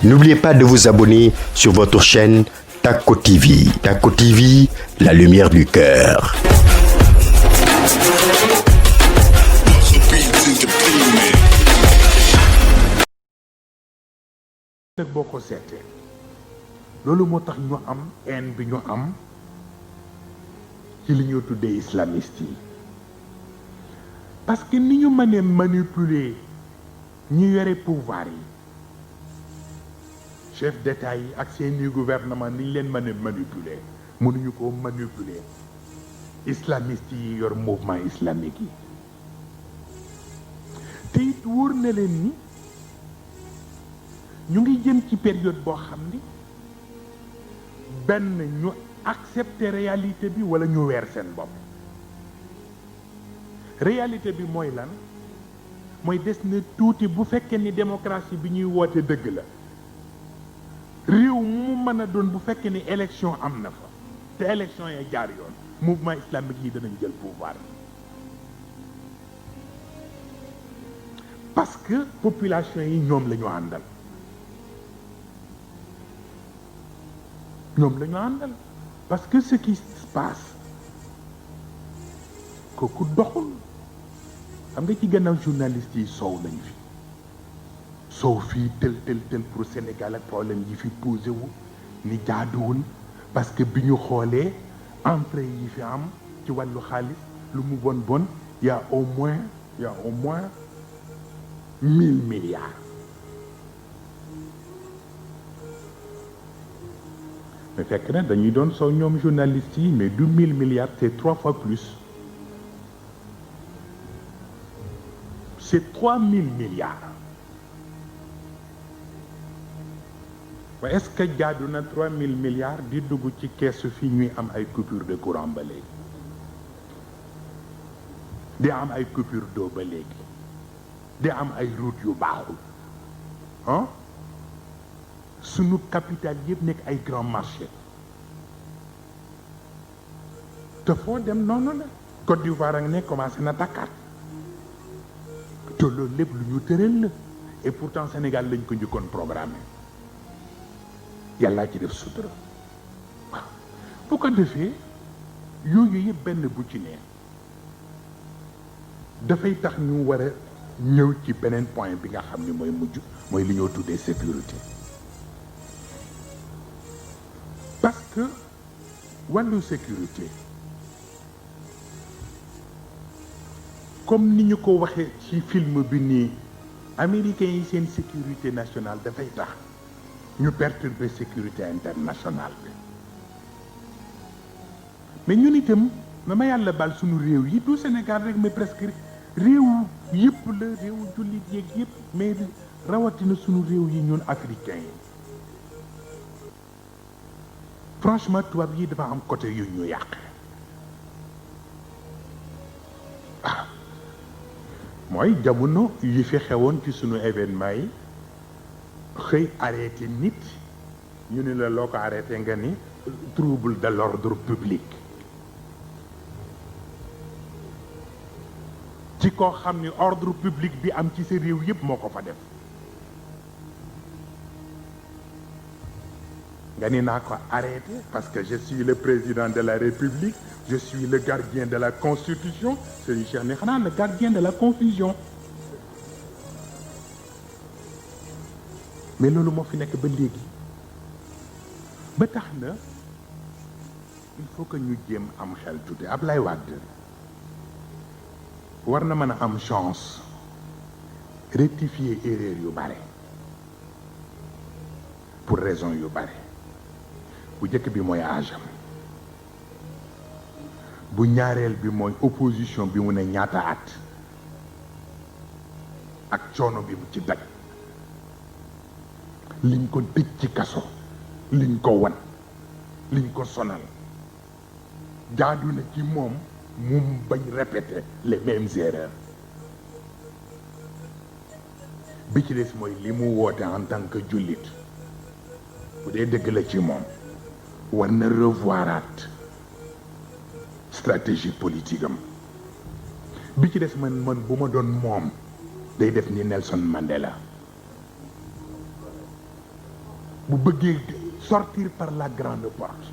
N'oubliez pas de vous abonner sur votre chaîne Tako TV. Tako TV, la lumière du cœur. boo ko seetee loolu moo tax ñu am haine bi ñu am ci li ñu tuddee islamiste yi parce que ni ñu mënee manipuler ñu yore pouvoir yi chef d'état yi ak seeni gouvernement ni ñu leen mën a manipuler mënuñu ko manipuler islamiste yi yor mouvement islamique yi te it wóor na leen ni ñu ngi jëm ci période boo xam ni benn ñu accepter réalité bi wala ñu weer seen bopp réalité bi mooy lan mooy des na tuuti bu fekkee ni démocratie bi ñuy woote dëgg la réew mu mën a doon bu fekkee ni élection am na fa te élection ya jaar yoon mouvement islamique yi danañ jël pouvoir parce que population yi ñoom la ñu àndal ñoom la ñu àndal parce que ce qui se passe kooku doxul xam nga ci gannaaw journaliste yi soow nañ fi soow fii tel pour Sénégal ak problème yi fi posé wu ni jaaduwul parce que bi ñu xoolee entrée yi fi am ci wàllu xaalis lu mu bon y a au moins 1000 milliards mais fekk na dañuy doon soow ñoom journalistes yi mais du 1000 milliards c'est 3 fois plus c'est 3000 milliards waaye est-ce que jaadu na 3000 milliards di dugg ci keesu fii ñuy am ay coupure de courant ba léegi di am ay coupure d'eau ba léegi di am ay route yu baaxul ah sunu capital yëpp nekk ay grand marché te foo dem noonu la Côte d'Ivoire a ngi ne commencé na takkaat te loolu lépp lu ñu tëral la et pourtant Sénégal lañ ko njëkkoon programmé yàllaa ci def sutura waaw bu ko defee yooyu yëpp benn bu ci ne dafay tax ñu war a ñëw ci beneen point bi nga xam ni mooy mujj mooy li ñoo tuddee sécurité parce que wàllu sécurité comme ni ñu ko waxee ci film bi nii américains yi seen sécurité nationale dafay tax ñu perturber sécurité internationale bi mais ñun itam dama yàlla baal suñu réew yi du Sénégal rek mais presque réew yëpp la réew jullit yeeg yëpp mais rawatina suñu réew yi ñun africains yi franchement tubaab yi dafa am côté yu ñu yàq ah mooy jamono yi fi xewoon ci sunu événement yi xëy arrêté nit ñu ne la loo ko arrêté nga ni trouble de l'ordre public ci koo xam ni ordre public bi am ci sa réew yëpp moo ko fa def nga ni naa ko arrêté parce que je suis le président de la République je suis le gardien de la Constitution Serigne Cheikh ne xanaa le gardien de la confusion mais loolu moo fi nekk ba léegi ba tax na il faut que ñu jéem am xel tuuti Ablaye Wade war na mën a am chance rectifier erreur yu bare pour raison yu bare bu njëkk bi mooy âge am bu ñaareel bi mooy opposition bi mu ne ñaata at ak coono bi mu ci daj liñ ko tëj ci kaso liñ ko wan liñ ko sonal jaadu na ci moom mu bañ répéter les mêmes erreurs bi ci des mooy li mu woote en tant que jullit bu dee dëgg la ci moom war na revoiraat stratégie politique am bi ci des man bu ma doon moom day def ni Nelson Mandela bu bëggee sortir par la grande porte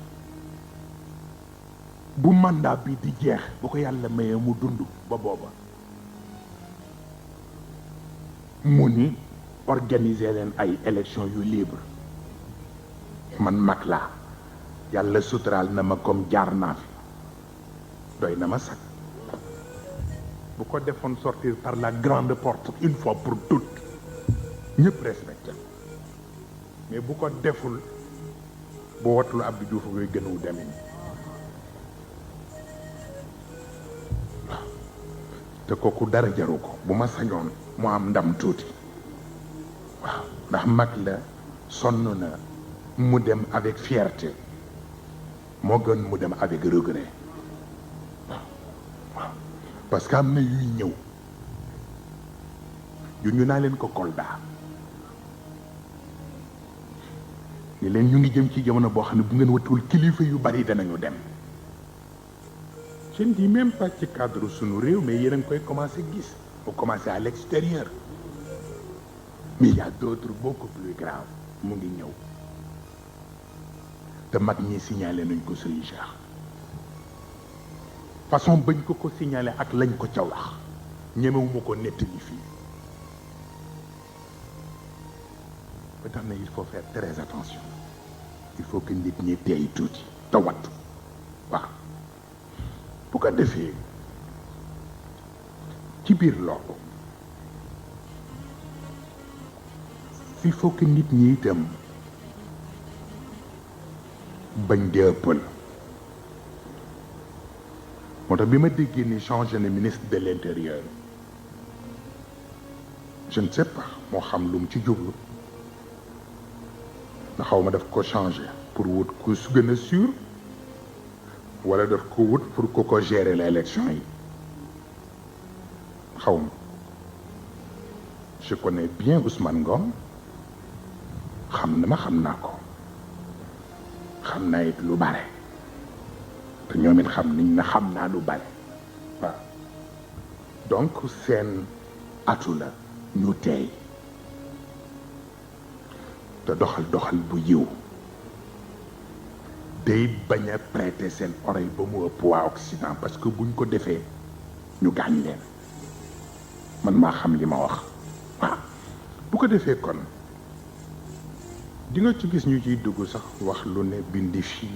bu mandat bi di jeex bu ko yàlla mayee mu dund ba booba mu ni organiser leen ay élection yu libre man mag laa yàlla suturaal na ma comme jaar naa fi doy na ma sax bu ko defoon sortir par la grande porte une fois pour toutes ñëpp respecté mais bu ko deful bu watul Abdou Diouf ngay gënu demee waaw te kooku dara jaru ko bu ma sañoon mu am ndam tuuti waaw ndax mag la sonn na mu dem avec fierté moo gën mu dem avec regret waaw parce que am na yuy ñëw yu ñu naa leen ko Kolda ni leen ñu ngi jëm ci jamono boo xam ne bu ngeen watul kilifa yu bari danañu dem je ne dis même pas ci cadre sunu réew mais yéen a ngi koy commencé gis mu commencé à l'extérieur mais il y a d'autres beaucoup plus graves mu ngi ñëw te mag ñi signalé nañ ko Serigne Cheikh façon bañ ko signalé ak lañ ko ca wax ñemewuma ko nettali fii ba tax na il faut faire très attention il faut que nit ñi teey tuuti te wattu waaw bu ko defee ci biir loolu il faut que nit ñi itam bañ di ëppal moo tax bi ma déggee ni changé na ministre de l'intérieur je ne sais pas moo xam lu mu ci jublu na xaw ma daf ko changé pour wut ku su gën a sûr wala daf ko wut pour ko gérer l'élection yi xaw ma je connais bien Ousmane Ngom xam na ma xam naa ko xam naa it lu bare te ñoom it xam nañ na xam naa lu bare waaw donc seen atu la ñu teey te doxal bu yiw day bañ a prêter seen oreille ba mu ëpp waa Occident parce que buñ ko defee ñu gaañ leen man maa xam li ma wax waaw bu ko defee kon di nga ci gis ñu ciy dugg sax wax lu ne bindi fii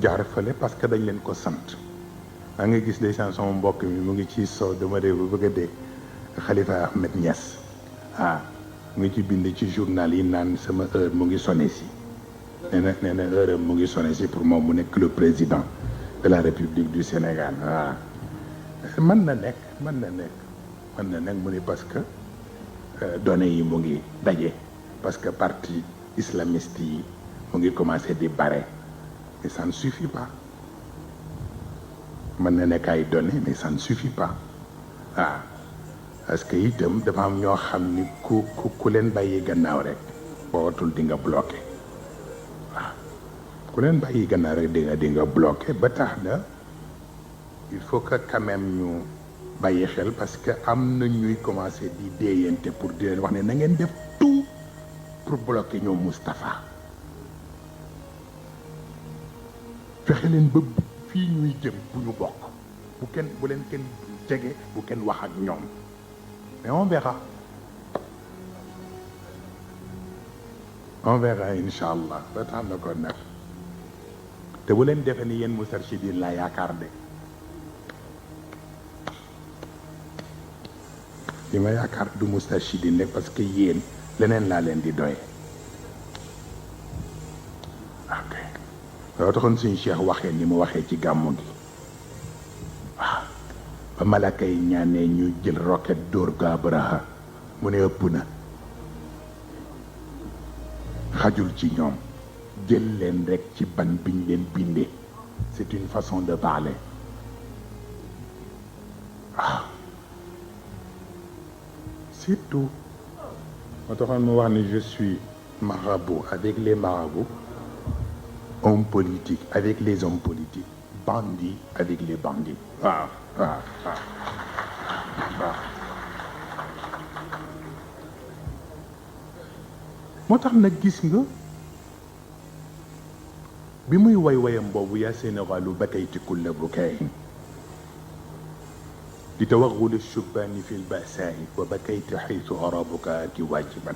jaar fële parce que dañ leen ko sant maa ngi gis ndeysaan sama mbokk mi mu ngi ci sow dama réew bu bëgg a dee Khalifa Ahmed Niass mu ngi ci bind ci journal yi naan sama heure mu ngi sonné si nee na heure am mu ngi sonné si pour moom mu nekk le président de la République du Sénégal mën na nekk mu ne parce que données yi mu ngi daje parce que parti islamiste yi mu ngi commencé di bare mais ça ne suffit pas mën na nekk ay données mais ça ne suffit pas parce que itam dafa am ñoo xam ni ku leen bàyyi gannaaw rek boo watul di nga bloqué waaw ku leen bàyyi gannaaw rek di nga bloqué ba tax na il faut que quand même ñu bàyyi xel parce que am na ñuy commencé di déeyante pour di leen wax ne na ngeen def tout pour bloquer ñoom moustapha fexe leen ba fii ñuy jëm bu ñu bokk bu leen kenn jege bu kenn wax ak ñoom mais on verra incha allah ba tax na ko nag te bu leen defe ni yéen Moustarchidine laa yaakaar de li ma yaakaar du Moustarchidine rek parce que yéen leneen laa leen di doye ok loo taxoon suñu Cheikh waxee ni mu waxee ci gàmmu gi waaw ba malaka yi ñaanee ñu jël roquette dóor ko Abraha mu ne ëpp na xajul ci ñoom jël leen rek ci ban biñ leen bindee c'est une façon de parler waaw c'est tout moo taxoon mu wax ni je suis marabout avec les marabouts homme politique avec les hommes politiques bandit avec les bandits waaw moo tax nag gis nga bi muy wayam boobu yaa sénégalu bakayti kulla bukayin di tawaxul shubbaani fi lbasaai wa bakayti xaytu arabuka ki waajiban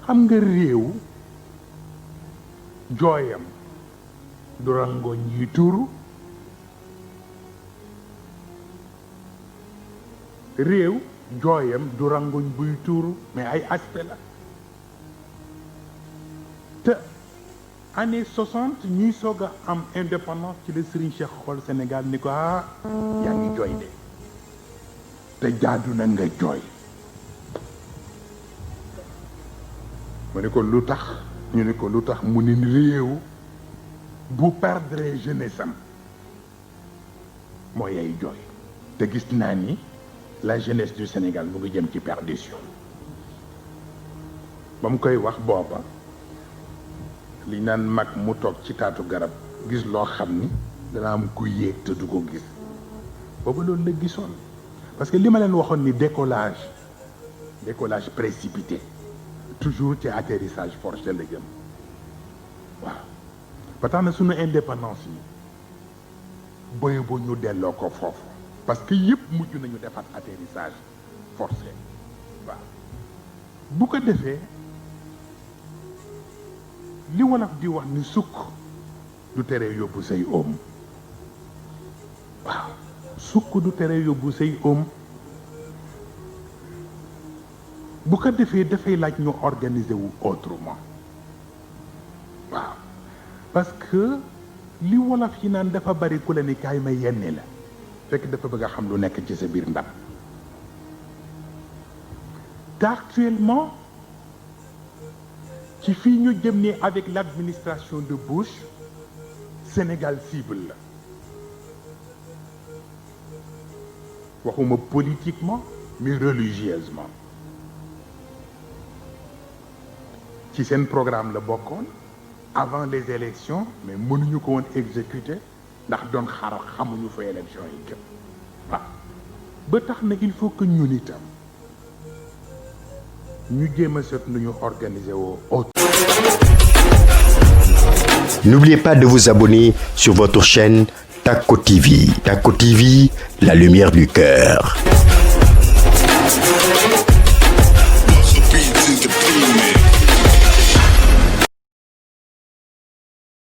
xam nga réew jooyam du rangoñ yi tuuru réew jooyam du rangoñ buy tuuru mais ay aspect la te année 60 ñuy soog a am indépendance ci la Serigne Cheikh xool Sénégal ni ko yaa ngi jooy de te jaadu na nga jooy mu ne ko lu tax ñu ne ko lu tax mu ne réew bu perdre jeunesse am mooy ay jooy te gis naa ni la jeunesse du Sénégal mu ngi jëm ci perdition ba mu koy wax booba li naan mag mu toog ci taatu garab gis loo xam ni dana am ku yéeg te du ko gis booba loolu la gisoon parce que li ma leen waxoon ni décollage précipité toujours ci atterrissage forcé la jëm waaw ba tax na sunu indépendance yi boye bu ñu delloo ko foofu parce que yëpp mujj nañu defaat atterrissage forcé waaw bu ko defee li wolof di wax ni sukk du tere yóbbu say oom waaw sukk du tere yóbbu say oom bu ko defee dafay laaj ñu organiser wu autrement waaw parce que li wolof yi naan dafa bari ku la ni kaay ma yenni la fekk dafa bëgg a xam lu nekk ci sa biir ndab te actuellement ci fii ñu jëm ni avec l'administration de Bush Sénégal cible la waxuma politiquement mais religieusement ci seen programme la bokkoon avant les élections mais mënuñu ko woon exécuter ndax doon xaar xamuñu fa élection yi jëm waaw ba tax na il faut que ñun itam ñu jéem a seet nu ñu organiser woo. N'oubliez pas de vous abonner sur votre chaîne Tako TV. Tako TV, la lumière du cœur.